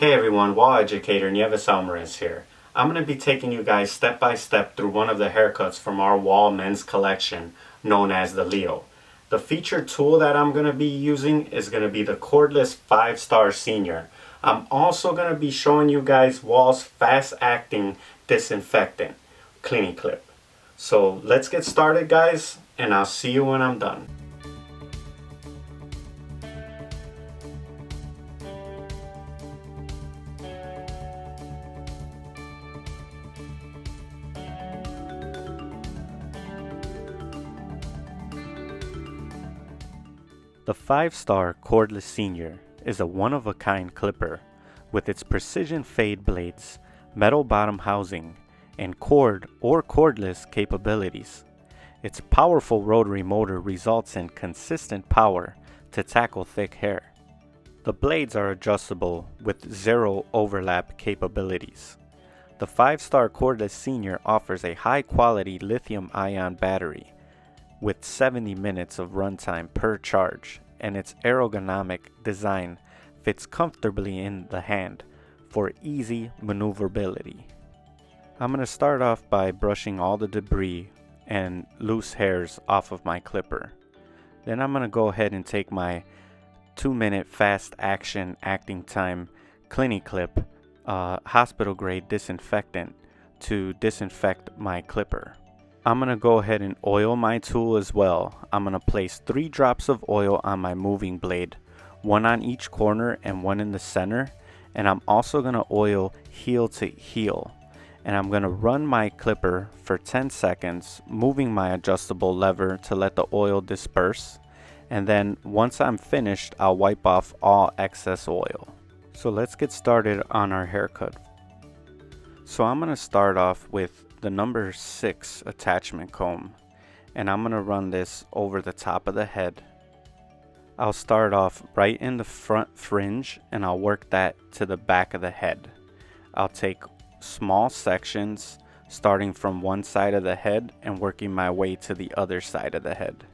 Hey everyone, Wahl educator Nieves Almaraz here. I'm going to be taking you guys step by step through one of the haircuts from our Wahl men's collection known as the Leo. The featured tool that I'm going to be using is going to be the cordless 5-star senior. I'm also going to be showing you guys Wahl's fast acting disinfectant cleaning clip. So let's get started guys, and I'll see you when I'm done. The 5-star cordless senior is a one-of-a-kind clipper with its precision fade blades, metal bottom housing, and cord or cordless capabilities. Its powerful rotary motor results in consistent power to tackle thick hair. The blades are adjustable with zero overlap capabilities. The 5-star cordless senior offers a high-quality lithium-ion battery with 70 minutes of runtime per charge, and its ergonomic design fits comfortably in the hand for easy maneuverability. I'm going to start off by brushing all the debris and loose hairs off of my clipper. Then I'm going to go ahead and take my 2-minute fast action acting time cleaning clip, hospital grade disinfectant, to disinfect my clipper. I'm going to go ahead and oil my tool as well. I'm going to place 3 drops of oil on my moving blade, 1 on each corner and 1 in the center. And I'm also going to oil heel to heel. And I'm going to run my clipper for 10 seconds, moving my adjustable lever to let the oil disperse. And then once I'm finished, I'll wipe off all excess oil. So let's get started on our haircut. So I'm going to start off with the number 6 attachment comb, and I'm going to run this over the top of the head. I'll start off right in the front fringe and I'll work that to the back of the head. I'll take small sections starting from one side of the head and working my way to the other side of the head.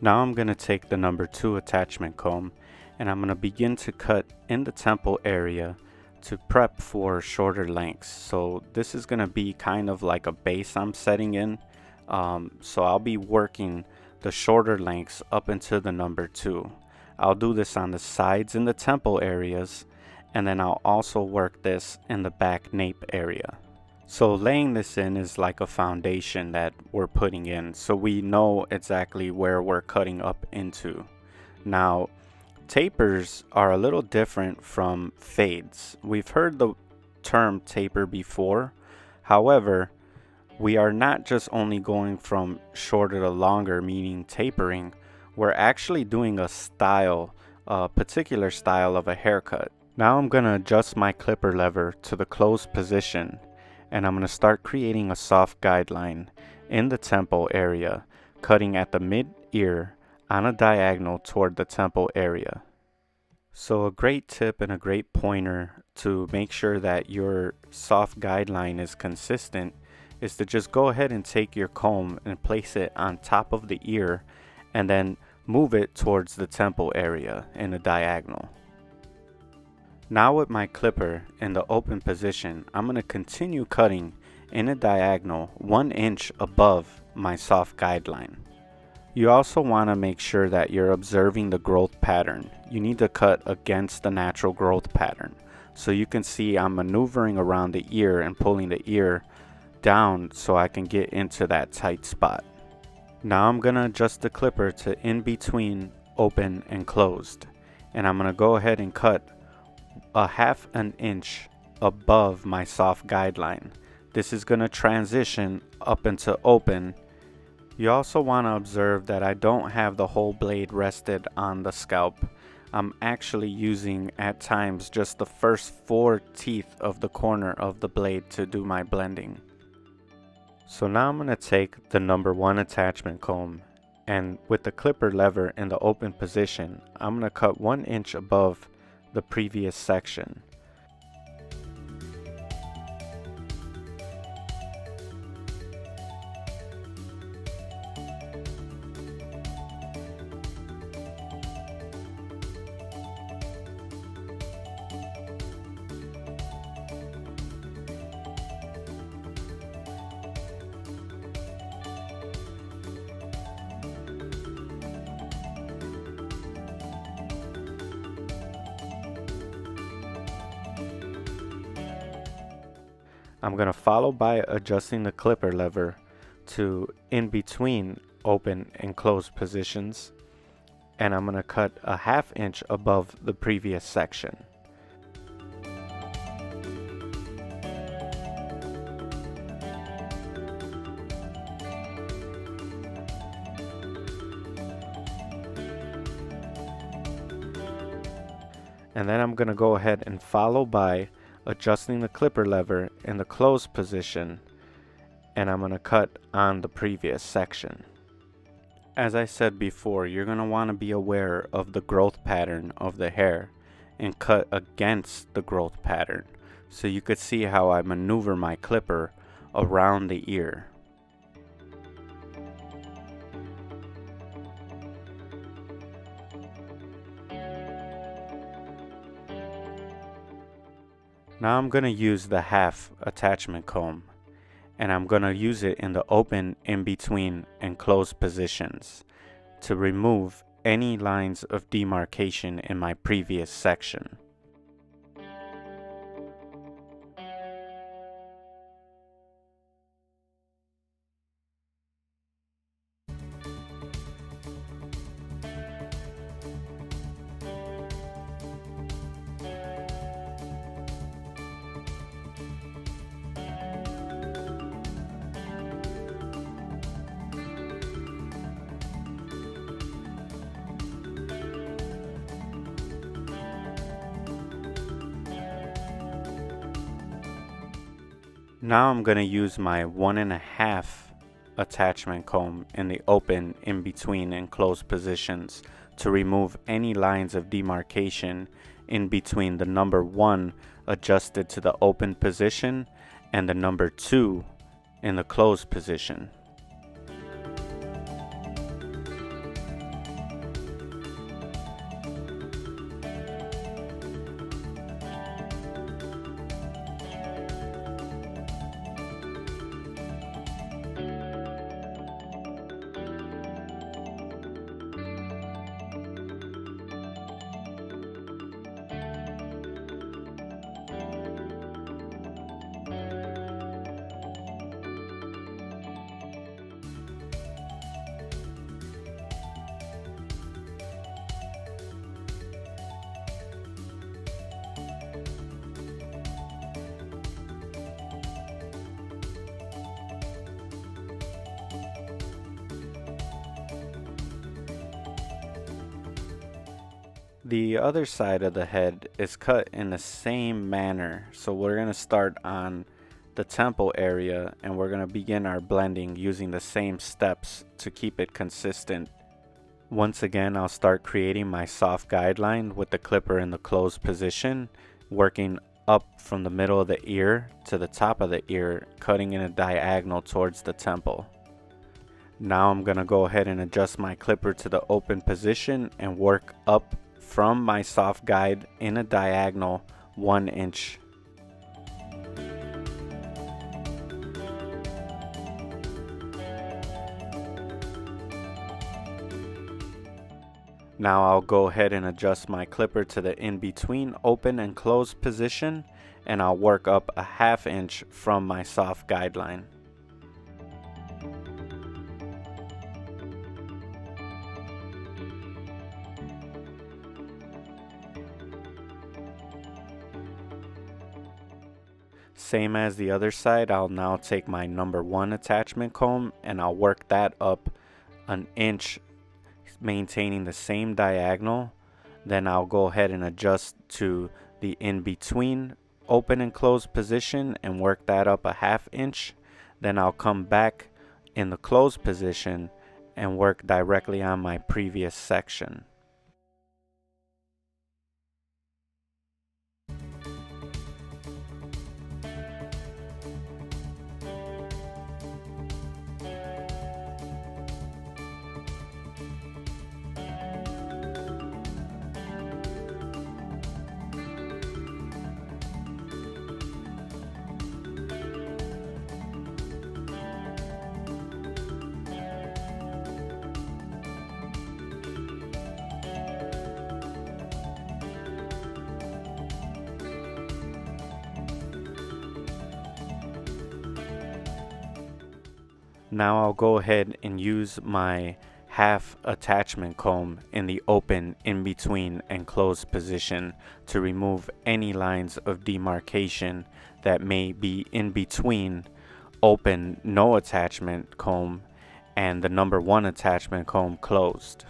Now I'm going to take the number 2 attachment comb and I'm going to begin to cut in the temple area to prep for shorter lengths. So this is going to be kind of like a base I'm setting in. So I'll be working the shorter lengths up into the number 2. I'll do this on the sides in the temple areas, and then I'll also work this in the back nape area. So laying this in is like a foundation that we're putting in, so we know exactly where we're cutting up into. Now, tapers are a little different from fades. We've heard the term taper before. However, we are not just only going from shorter to longer, meaning tapering. We're actually doing a style, a particular style of a haircut. Now I'm going to adjust my clipper lever to the closed position, and I'm going to start creating a soft guideline in the temple area, cutting at the mid-ear on a diagonal toward the temple area. So a great tip and a great pointer to make sure that your soft guideline is consistent is to just go ahead and take your comb and place it on top of the ear and then move it towards the temple area in a diagonal. Now with my clipper in the open position, I'm going to continue cutting in a diagonal 1 inch above my soft guideline. You also want to make sure that you're observing the growth pattern. You need to cut against the natural growth pattern. So you can see I'm maneuvering around the ear and pulling the ear down so I can get into that tight spot. Now I'm going to adjust the clipper to in between open and closed. And I'm going to go ahead and cut a 1/2 inch above my soft guideline. This is going to transition up into open. You also want to observe that I don't have the whole blade rested on the scalp. I'm actually using at times just the first 4 teeth of the corner of the blade to do my blending. So now I'm going to take the number 1 attachment comb, and with the clipper lever in the open position, I'm going to cut 1 inch above the previous section. I'm going to follow by adjusting the clipper lever to in between open and closed positions, and I'm going to cut a 1/2 inch above the previous section. And then I'm going to go ahead and follow by adjusting the clipper lever in the closed position, and I'm going to cut on the previous section. As I said before, you're going to want to be aware of the growth pattern of the hair and cut against the growth pattern, so you could see how I maneuver my clipper around the ear. Now I'm going to use the 1/2 attachment comb, and I'm going to use it in the open, in between, and closed positions to remove any lines of demarcation in my previous section. Now I'm going to use my 1.5 attachment comb in the open, in between, and closed positions to remove any lines of demarcation in between the number 1 adjusted to the open position and the number 2 in the closed position. The other side of the head is cut in the same manner, so we're going to start on the temple area and we're going to begin our blending using the same steps to keep it consistent. Once again, I'll start creating my soft guideline with the clipper in the closed position, working up from the middle of the ear to the top of the ear, cutting in a diagonal towards the temple. Now I'm going to go ahead and adjust my clipper to the open position and work up from my soft guide in a diagonal 1 inch. Now I'll go ahead and adjust my clipper to the in-between open and closed position, and I'll work up a 1/2 inch from my soft guideline. Same as the other side, I'll now take my number 1 attachment comb and I'll work that up 1 inch, maintaining the same diagonal. Then I'll go ahead and adjust to the in-between open and closed position and work that up a 1/2 inch. Then I'll come back in the closed position and work directly on my previous section. Now I'll go ahead and use my half attachment comb in the open, in between, and closed position to remove any lines of demarcation that may be in between open no attachment comb and the number 1 attachment comb closed.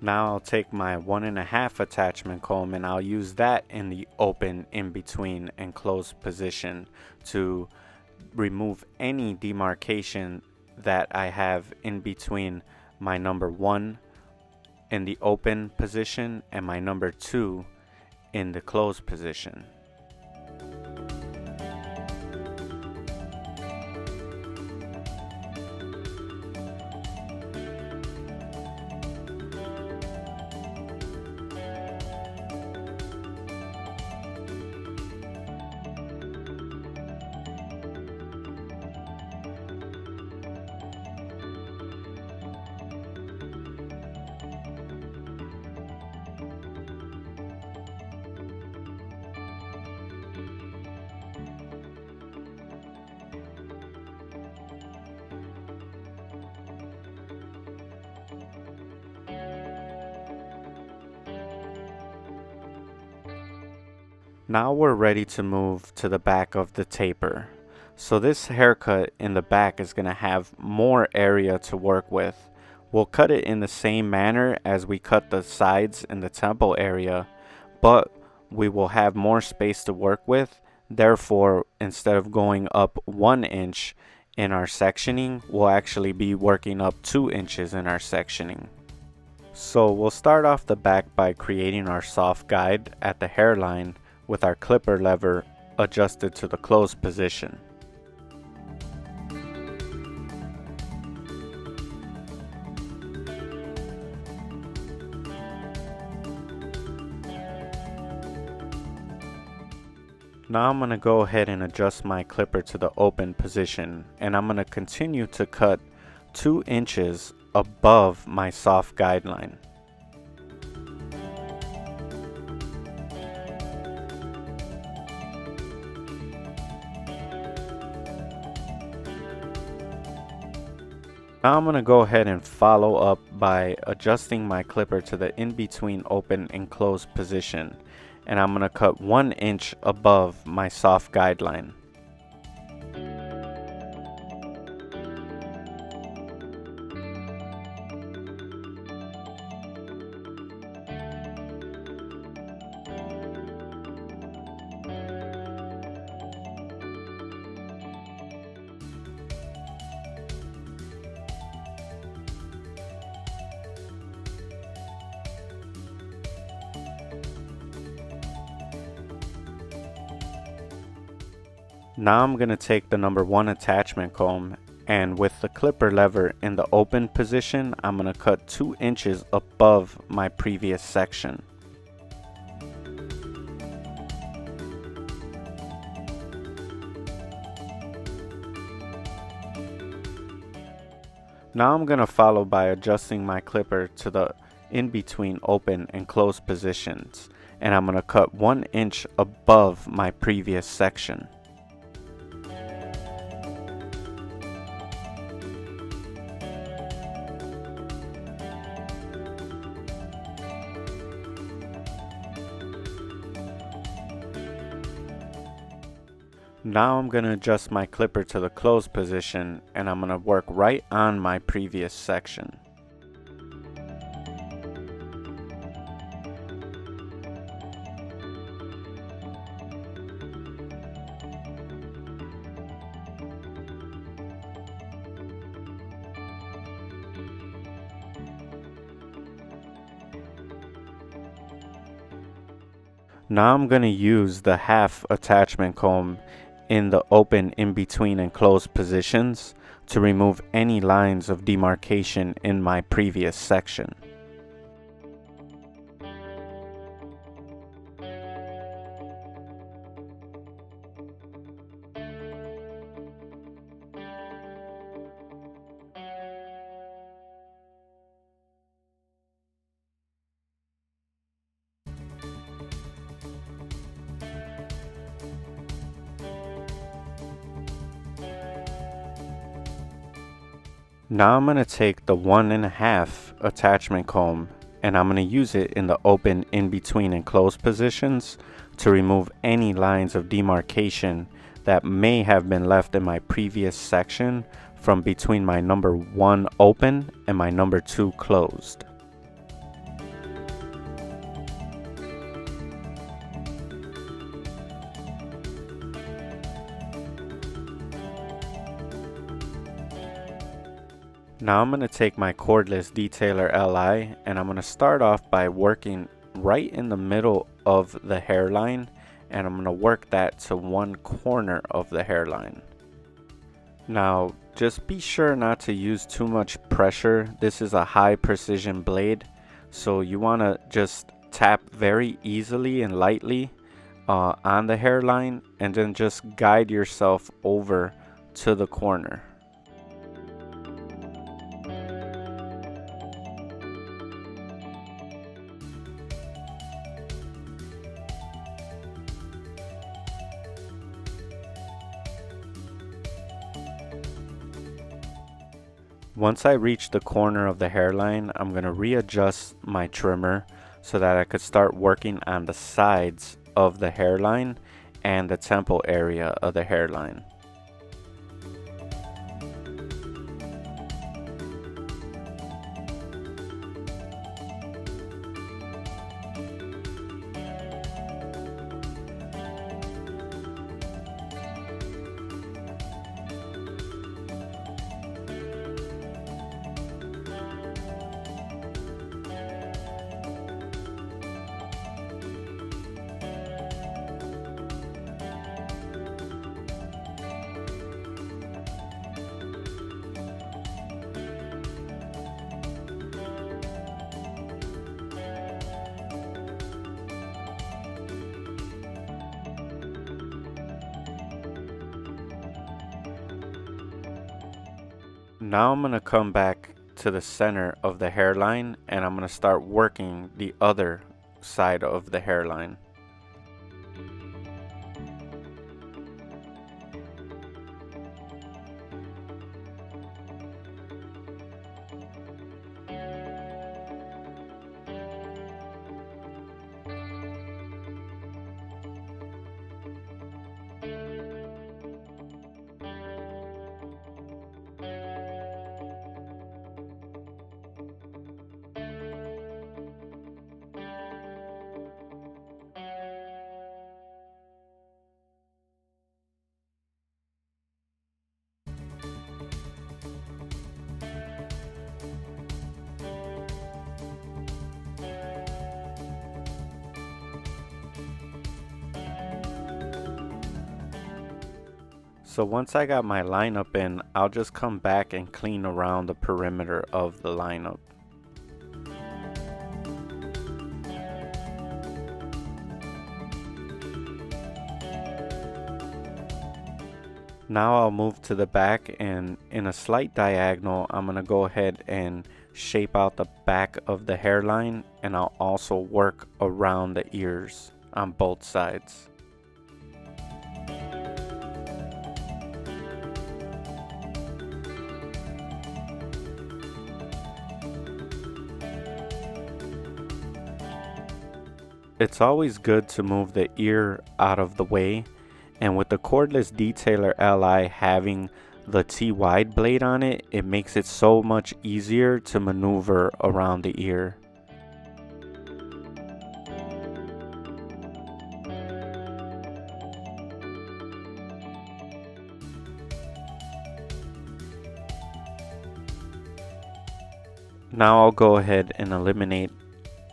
Now I'll take my 1.5 attachment comb and I'll use that in the open, in between, and closed position to remove any demarcation that I have in between my number 1 in the open position and my number 2 in the closed position. Now we're ready to move to the back of the taper. So this haircut in the back is going to have more area to work with. We'll cut it in the same manner as we cut the sides in the temple area, but we will have more space to work with. Therefore, instead of going up 1 inch in our sectioning, we'll actually be working up 2 inches in our sectioning. So we'll start off the back by creating our soft guide at the hairline with our clipper lever adjusted to the closed position. Now I'm going to go ahead and adjust my clipper to the open position, and I'm going to continue to cut 2 inches above my soft guideline. Now I'm going to go ahead and follow up by adjusting my clipper to the in-between open and closed position, and I'm going to cut 1 inch above my soft guideline. Now I'm going to take the number 1 attachment comb, and with the clipper lever in the open position, I'm going to cut 2 inches above my previous section. Now I'm going to follow by adjusting my clipper to the in-between open and closed positions, and I'm going to cut 1 inch above my previous section. Now I'm going to adjust my clipper to the closed position, and I'm going to work right on my previous section. Now I'm going to use the half attachment comb in the open, in between, and closed positions to remove any lines of demarcation in my previous section. Now I'm going to take the 1.5 attachment comb and I'm going to use it in the open, in between, and closed positions to remove any lines of demarcation that may have been left in my previous section from between my number 1 open and my number 2 closed. Now I'm going to take my cordless detailer LI and I'm going to start off by working right in the middle of the hairline, and I'm going to work that to one corner of the hairline. Now just be sure not to use too much pressure. This is a high precision blade, so you want to just tap very easily and lightly on the hairline and then just guide yourself over to the corner. Once I reach the corner of the hairline, I'm going to readjust my trimmer so that I could start working on the sides of the hairline and the temple area of the hairline. Now I'm going to come back to the center of the hairline and I'm going to start working the other side of the hairline. So once I got my lineup in, I'll just come back and clean around the perimeter of the lineup. Now I'll move to the back, and in a slight diagonal, I'm going to go ahead and shape out the back of the hairline, and I'll also work around the ears on both sides. It's always good to move the ear out of the way, and with the cordless detailer LI having the T-wide blade on it, it makes it so much easier to maneuver around the ear. Now I'll go ahead and eliminate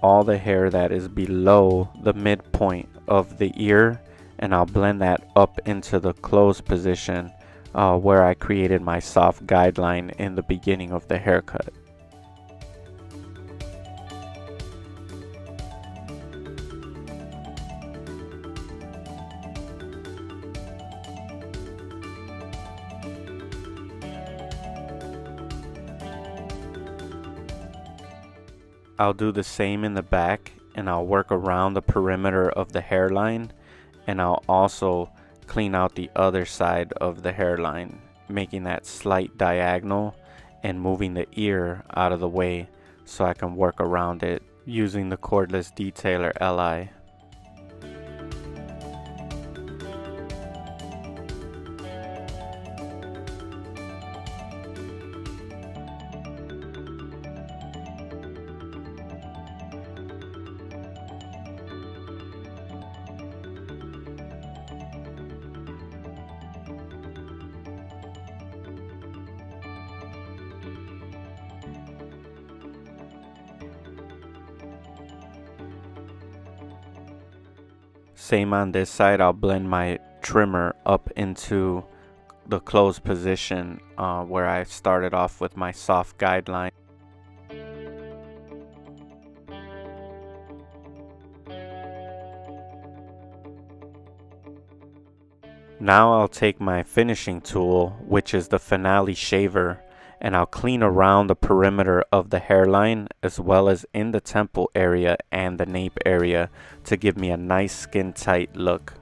all the hair that is below the midpoint of the ear, and I'll blend that up into the closed position where I created my soft guideline in the beginning of the haircut. I'll do the same in the back, and I'll work around the perimeter of the hairline, and I'll also clean out the other side of the hairline, making that slight diagonal and moving the ear out of the way so I can work around it using the cordless detailer LI. Same on this side, I'll blend my trimmer up into the closed position where I started off with my soft guideline. Now I'll take my finishing tool, which is the finale shaver, and I'll clean around the perimeter of the hairline as well as in the temple area and the nape area to give me a nice skin tight look.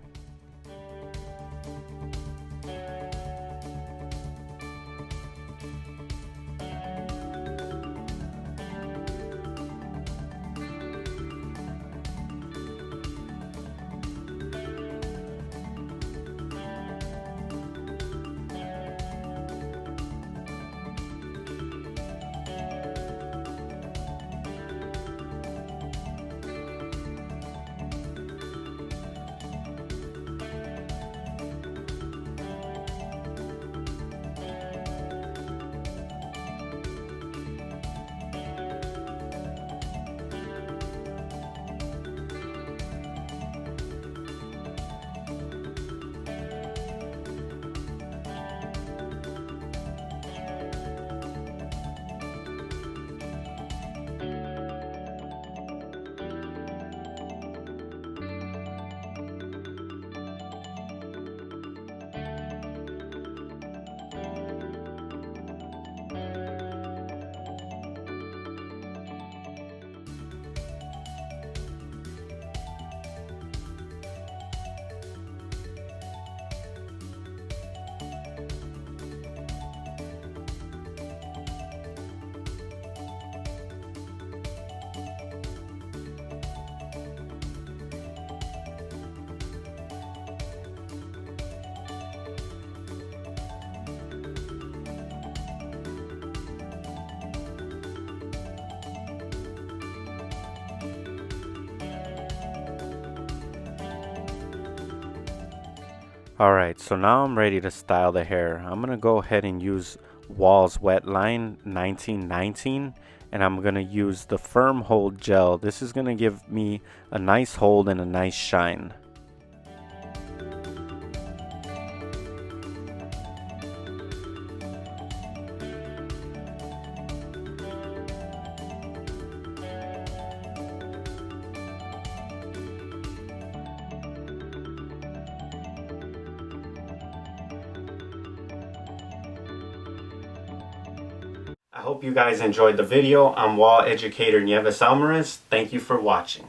Alright, so now I'm ready to style the hair. I'm going to go ahead and use Wahl's Wet Line 1919, and I'm going to use the Firm Hold Gel. This is going to give me a nice hold and a nice shine. I hope you guys enjoyed the video. I'm Wahl educator Nieves Almaraz. Thank you for watching.